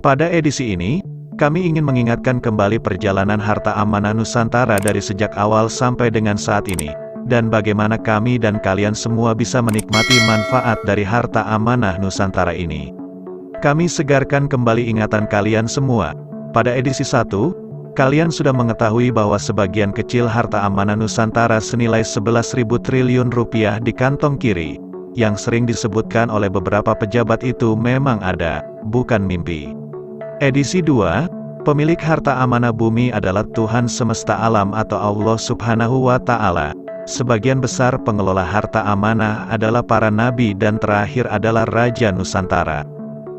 Pada edisi ini, kami ingin mengingatkan kembali perjalanan harta amanah Nusantara dari sejak awal sampai dengan saat ini, dan bagaimana kami dan kalian semua bisa menikmati manfaat dari harta amanah Nusantara ini. Kami segarkan kembali ingatan kalian semua. Pada edisi 1, kalian sudah mengetahui bahwa sebagian kecil harta amanah Nusantara senilai 11.000 triliun rupiah di kantong kiri, yang sering disebutkan oleh beberapa pejabat itu memang ada, bukan mimpi. Edisi 2, pemilik harta amanah bumi adalah Tuhan semesta alam atau Allah Subhanahu wa Ta'ala. Sebagian besar pengelola harta amanah adalah para nabi dan terakhir adalah Raja Nusantara.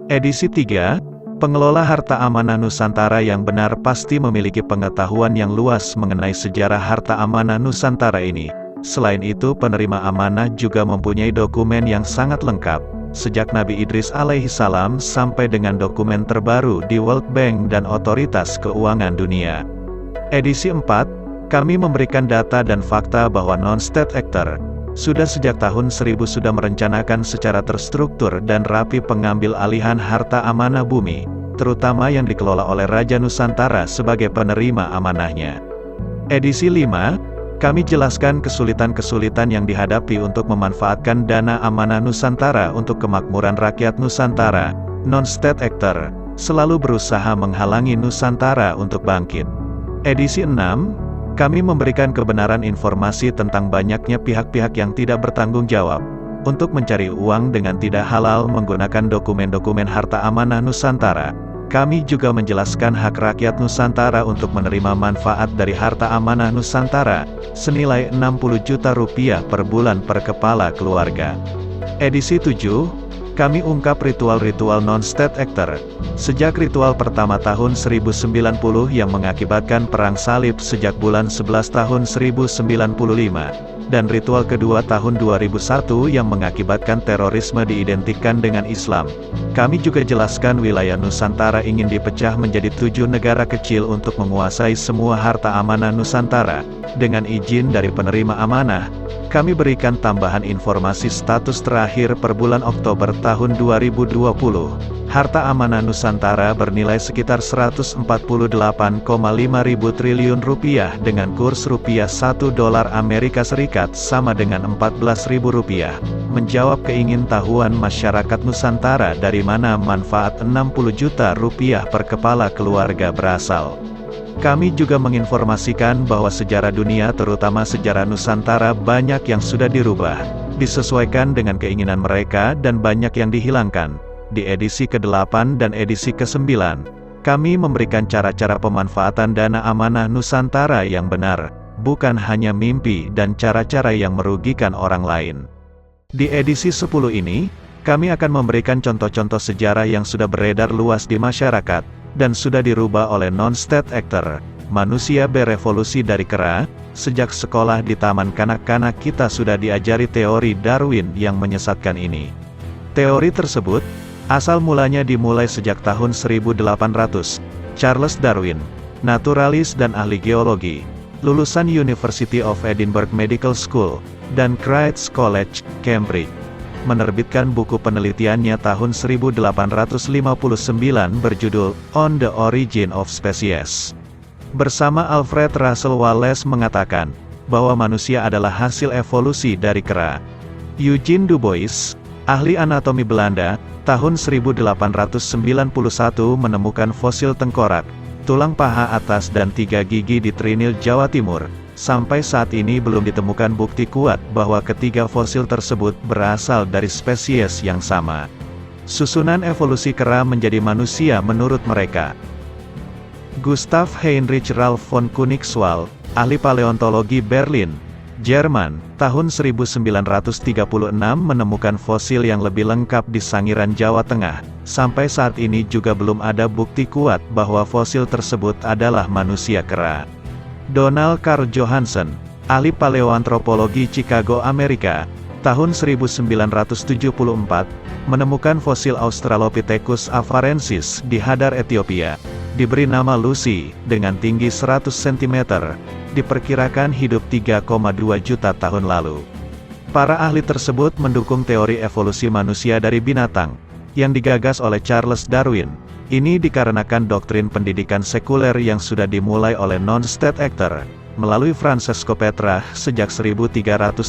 Edisi 3, pengelola harta amanah Nusantara yang benar pasti memiliki pengetahuan yang luas mengenai sejarah harta amanah Nusantara ini. Selain itu, penerima amanah juga mempunyai dokumen yang sangat lengkap, sejak Nabi Idris alaihissalam sampai dengan dokumen terbaru di World Bank dan Otoritas Keuangan Dunia. Edisi 4, kami memberikan data dan fakta bahwa non-state actor sudah sejak tahun 1000 sudah merencanakan secara terstruktur dan rapi pengambil alihan harta amanah bumi, terutama yang dikelola oleh Raja Nusantara sebagai penerima amanahnya. Edisi 5, kami jelaskan kesulitan-kesulitan yang dihadapi untuk memanfaatkan dana amanah Nusantara untuk kemakmuran rakyat Nusantara. Non-state actor selalu berusaha menghalangi Nusantara untuk bangkit. Edisi 6, kami memberikan kebenaran informasi tentang banyaknya pihak-pihak yang tidak bertanggung jawab untuk mencari uang dengan tidak halal menggunakan dokumen-dokumen harta amanah Nusantara. Kami juga menjelaskan hak rakyat Nusantara untuk menerima manfaat dari harta amanah Nusantara, senilai 60 juta rupiah per bulan per kepala keluarga. Edisi 7, kami ungkap ritual-ritual non-state actor, sejak ritual pertama tahun 1090 yang mengakibatkan perang salib sejak bulan 11 tahun 1095, dan ritual kedua tahun 2001 yang mengakibatkan terorisme diidentikan dengan Islam. Kami juga jelaskan wilayah Nusantara ingin dipecah menjadi 7 negara kecil untuk menguasai semua harta amanah Nusantara. Dengan izin dari penerima amanah, kami berikan tambahan informasi status terakhir per bulan Oktober tahun 2020. Harta amanah Nusantara bernilai sekitar 148,5 ribu triliun rupiah dengan kurs rupiah 1 dolar Amerika Serikat sama dengan 14.000 rupiah. Menjawab keingintahuan masyarakat Nusantara dari mana manfaat 60 juta rupiah per kepala keluarga berasal. Kami juga menginformasikan bahwa sejarah dunia terutama sejarah Nusantara banyak yang sudah dirubah, disesuaikan dengan keinginan mereka dan banyak yang dihilangkan. Di edisi ke-8 dan edisi ke-9, kami memberikan cara-cara pemanfaatan dana amanah Nusantara yang benar, bukan hanya mimpi dan cara-cara yang merugikan orang lain. Di edisi 10 ini, kami akan memberikan contoh-contoh sejarah yang sudah beredar luas di masyarakat, dan sudah dirubah oleh non-state actor. Manusia berevolusi dari kera. Sejak sekolah di taman kanak-kanak kita sudah diajari teori Darwin yang menyesatkan ini. Teori tersebut asal mulanya dimulai sejak tahun 1800. Charles Darwin, naturalis dan ahli geologi, lulusan University of Edinburgh Medical School, dan Christ's College, Cambridge, menerbitkan buku penelitiannya tahun 1859 berjudul On the Origin of Species. Bersama Alfred Russel Wallace mengatakan bahwa manusia adalah hasil evolusi dari kera. Eugene Du Bois, ahli anatomi Belanda, tahun 1891 menemukan fosil tengkorak, tulang paha atas dan 3 gigi di Trinil, Jawa Timur. Sampai saat ini belum ditemukan bukti kuat bahwa ketiga fosil tersebut berasal dari spesies yang sama. Susunan evolusi kera menjadi manusia menurut mereka. Gustav Heinrich Ralph von Koenigswald, ahli paleontologi Berlin, Jerman, tahun 1936 menemukan fosil yang lebih lengkap di Sangiran, Jawa Tengah. Sampai saat ini juga belum ada bukti kuat bahwa fosil tersebut adalah manusia kera. Donald Carl Johansen, ahli paleoantropologi Chicago, Amerika, tahun 1974, menemukan fosil Australopithecus afarensis di Hadar, Ethiopia. Diberi nama Lucy, dengan tinggi 100 cm, diperkirakan hidup 3,2 juta tahun lalu. Para ahli tersebut mendukung teori evolusi manusia dari binatang, yang digagas oleh Charles Darwin. Ini dikarenakan doktrin pendidikan sekuler yang sudah dimulai oleh non-state actor, melalui Francesco Petrarch sejak 1330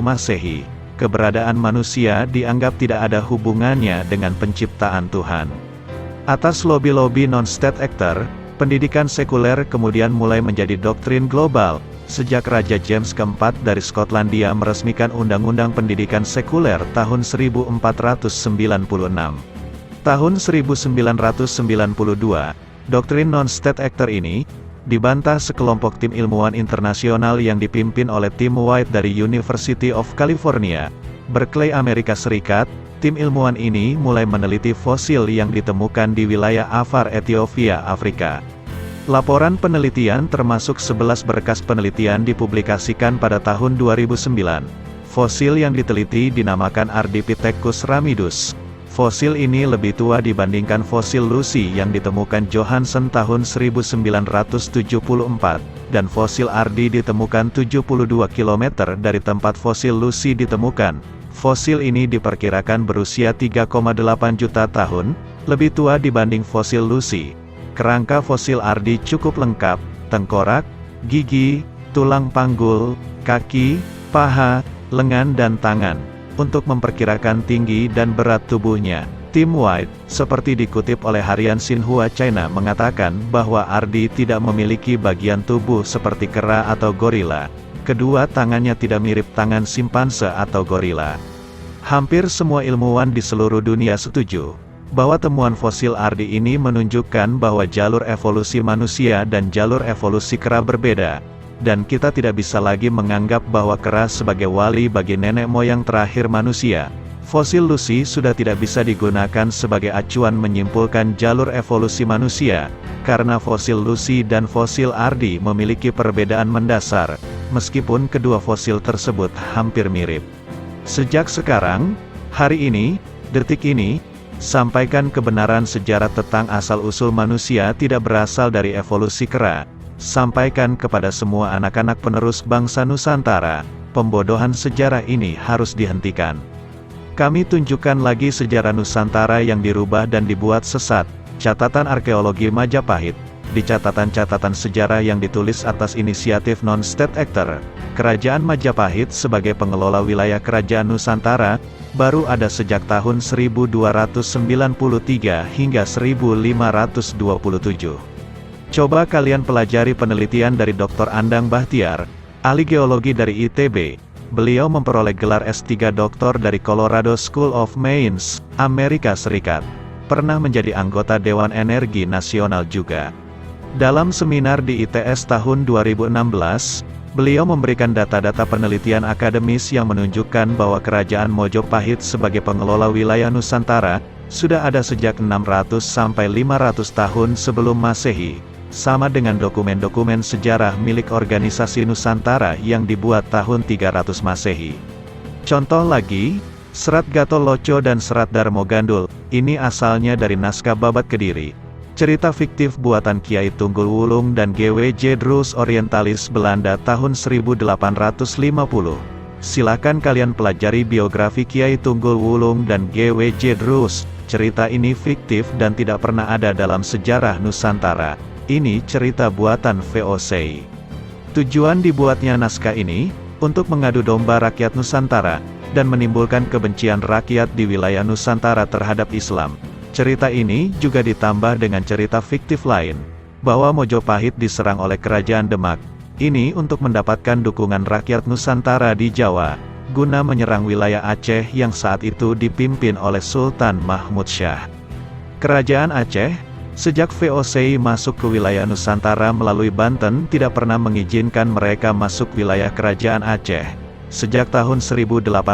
Masehi. Keberadaan manusia dianggap tidak ada hubungannya dengan penciptaan Tuhan. Atas lobi-lobi non-state actor, pendidikan sekuler kemudian mulai menjadi doktrin global, sejak Raja James keempat dari Skotlandia meresmikan Undang-Undang Pendidikan Sekuler tahun 1496. Tahun 1992, doktrin non-state actor ini dibantah sekelompok tim ilmuwan internasional yang dipimpin oleh Tim White dari University of California, Berkeley, Amerika Serikat. Tim ilmuwan ini mulai meneliti fosil yang ditemukan di wilayah Afar, Ethiopia, Afrika. Laporan penelitian termasuk 11 berkas penelitian dipublikasikan pada tahun 2009. Fosil yang diteliti dinamakan Ardipithecus ramidus. Fosil ini lebih tua dibandingkan fosil Lucy yang ditemukan Johansen tahun 1974, dan fosil Ardi ditemukan 72 km dari tempat fosil Lucy ditemukan. Fosil ini diperkirakan berusia 3,8 juta tahun, lebih tua dibanding fosil Lucy. Kerangka fosil Ardi cukup lengkap: tengkorak, gigi, tulang panggul, kaki, paha, lengan dan tangan. Untuk memperkirakan tinggi dan berat tubuhnya, Tim White, seperti dikutip oleh harian Xinhua China, mengatakan bahwa Ardi tidak memiliki bagian tubuh seperti kera atau gorila. Kedua tangannya tidak mirip tangan simpanse atau gorila. Hampir semua ilmuwan di seluruh dunia setuju bahwa temuan fosil Ardi ini menunjukkan bahwa jalur evolusi manusia dan jalur evolusi kera berbeda. Dan kita tidak bisa lagi menganggap bahwa kera sebagai wali bagi nenek moyang terakhir manusia. Fosil Lucy sudah tidak bisa digunakan sebagai acuan menyimpulkan jalur evolusi manusia, karena fosil Lucy dan fosil Ardi memiliki perbedaan mendasar, meskipun kedua fosil tersebut hampir mirip. Sejak sekarang, hari ini, detik ini, sampaikan kebenaran sejarah tentang asal-usul manusia tidak berasal dari evolusi kera. Sampaikan kepada semua anak-anak penerus bangsa Nusantara, pembodohan sejarah ini harus dihentikan. Kami tunjukkan lagi sejarah Nusantara yang dirubah dan dibuat sesat. Catatan arkeologi Majapahit. Di catatan-catatan sejarah yang ditulis atas inisiatif non-state actor, Kerajaan Majapahit sebagai pengelola wilayah Kerajaan Nusantara, baru ada sejak tahun 1293 hingga 1527. Coba kalian pelajari penelitian dari Dr. Andang Bahtiar, ahli geologi dari ITB. Beliau memperoleh gelar S3 Doktor dari Colorado School of Mines, Amerika Serikat. Pernah menjadi anggota Dewan Energi Nasional juga. Dalam seminar di ITS tahun 2016, beliau memberikan data-data penelitian akademis yang menunjukkan bahwa Kerajaan Mojopahit sebagai pengelola wilayah Nusantara, sudah ada sejak 600 sampai 500 tahun sebelum Masehi. Sama dengan dokumen-dokumen sejarah milik organisasi Nusantara yang dibuat tahun 300 Masehi. Contoh lagi, Serat Gatoloco dan Serat Darmo Gandul, ini asalnya dari naskah Babat Kediri. Cerita fiktif buatan Kiai Tunggul Wulung dan G.W.J. Druus Orientalis Belanda tahun 1850. Silakan kalian pelajari biografi Kiai Tunggul Wulung dan G.W.J. Druus. Cerita ini fiktif dan tidak pernah ada dalam sejarah Nusantara. Ini cerita buatan VOC. Tujuan dibuatnya naskah ini, untuk mengadu domba rakyat Nusantara, dan menimbulkan kebencian rakyat di wilayah Nusantara terhadap Islam. Cerita ini juga ditambah dengan cerita fiktif lain, bahwa Mojopahit diserang oleh Kerajaan Demak. Ini untuk mendapatkan dukungan rakyat Nusantara di Jawa, guna menyerang wilayah Aceh yang saat itu dipimpin oleh Sultan Mahmud Syah. Kerajaan Aceh, sejak VOC masuk ke wilayah Nusantara melalui Banten tidak pernah mengizinkan mereka masuk wilayah Kerajaan Aceh. Sejak tahun 1820,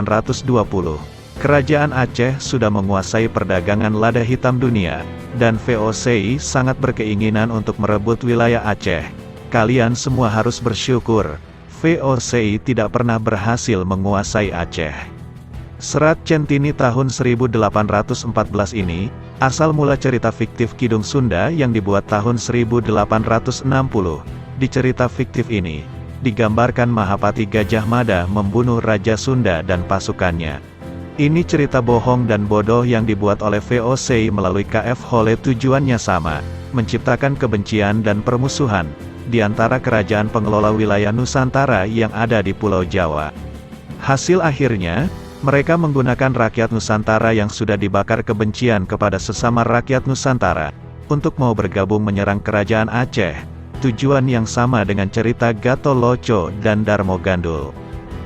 Kerajaan Aceh sudah menguasai perdagangan lada hitam dunia, dan VOC sangat berkeinginan untuk merebut wilayah Aceh. Kalian semua harus bersyukur, VOC tidak pernah berhasil menguasai Aceh. Serat Centini tahun 1814 ini, asal mula cerita fiktif Kidung Sunda yang dibuat tahun 1860. Di cerita fiktif ini, digambarkan Mahapati Gajah Mada membunuh Raja Sunda dan pasukannya. Ini cerita bohong dan bodoh yang dibuat oleh VOC melalui KF Hole. Tujuannya sama, menciptakan kebencian dan permusuhan di antara kerajaan pengelola wilayah Nusantara yang ada di Pulau Jawa. Hasil akhirnya, mereka menggunakan rakyat Nusantara yang sudah dibakar kebencian kepada sesama rakyat Nusantara untuk mau bergabung menyerang kerajaan Aceh. Tujuan yang sama dengan cerita Gatot Loco dan Darmo Gandul.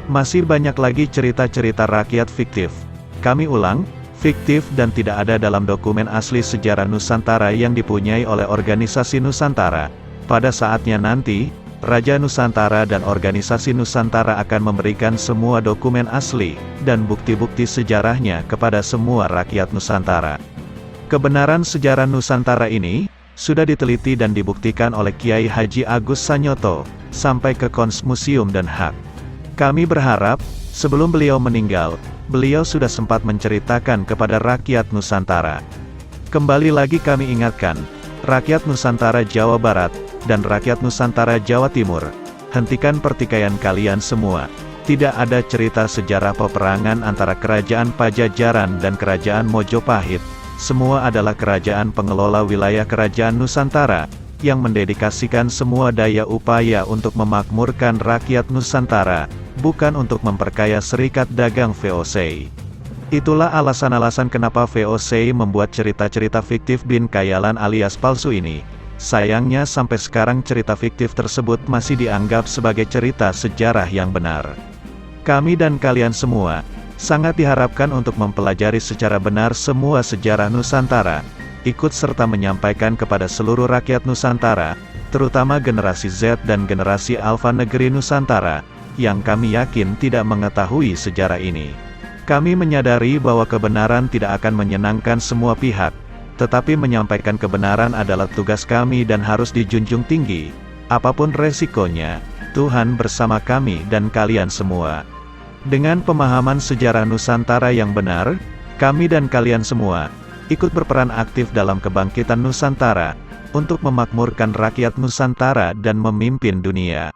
Masih banyak lagi cerita-cerita rakyat fiktif. Kami ulang, fiktif dan tidak ada dalam dokumen asli sejarah Nusantara yang dipunyai oleh organisasi Nusantara. Pada saatnya nanti, Raja Nusantara dan organisasi Nusantara akan memberikan semua dokumen asli dan bukti-bukti sejarahnya kepada semua rakyat Nusantara. Kebenaran sejarah Nusantara ini sudah diteliti dan dibuktikan oleh Kiai Haji Agus Sanyoto sampai ke Kons Museum Den Haag. Kami berharap, sebelum beliau meninggal, beliau sudah sempat menceritakan kepada rakyat Nusantara. Kembali lagi kami ingatkan, rakyat Nusantara Jawa Barat, dan rakyat Nusantara Jawa Timur, hentikan pertikaian kalian semua. Tidak ada cerita sejarah peperangan antara kerajaan Pajajaran dan kerajaan Mojopahit. Semua adalah kerajaan pengelola wilayah kerajaan Nusantara, yang mendedikasikan semua daya upaya untuk memakmurkan rakyat Nusantara, bukan untuk memperkaya serikat dagang VOC. Itulah alasan-alasan kenapa VOC membuat cerita-cerita fiktif bin khayalan alias palsu ini. Sayangnya sampai sekarang cerita fiktif tersebut masih dianggap sebagai cerita sejarah yang benar. Kami dan kalian semua, sangat diharapkan untuk mempelajari secara benar semua sejarah Nusantara, ikut serta menyampaikan kepada seluruh rakyat Nusantara, terutama generasi Z dan generasi Alfa negeri Nusantara, yang kami yakin tidak mengetahui sejarah ini. Kami menyadari bahwa kebenaran tidak akan menyenangkan semua pihak, tetapi menyampaikan kebenaran adalah tugas kami dan harus dijunjung tinggi. Apapun resikonya, Tuhan bersama kami dan kalian semua. Dengan pemahaman sejarah Nusantara yang benar, kami dan kalian semua ikut berperan aktif dalam kebangkitan Nusantara, untuk memakmurkan rakyat Nusantara dan memimpin dunia.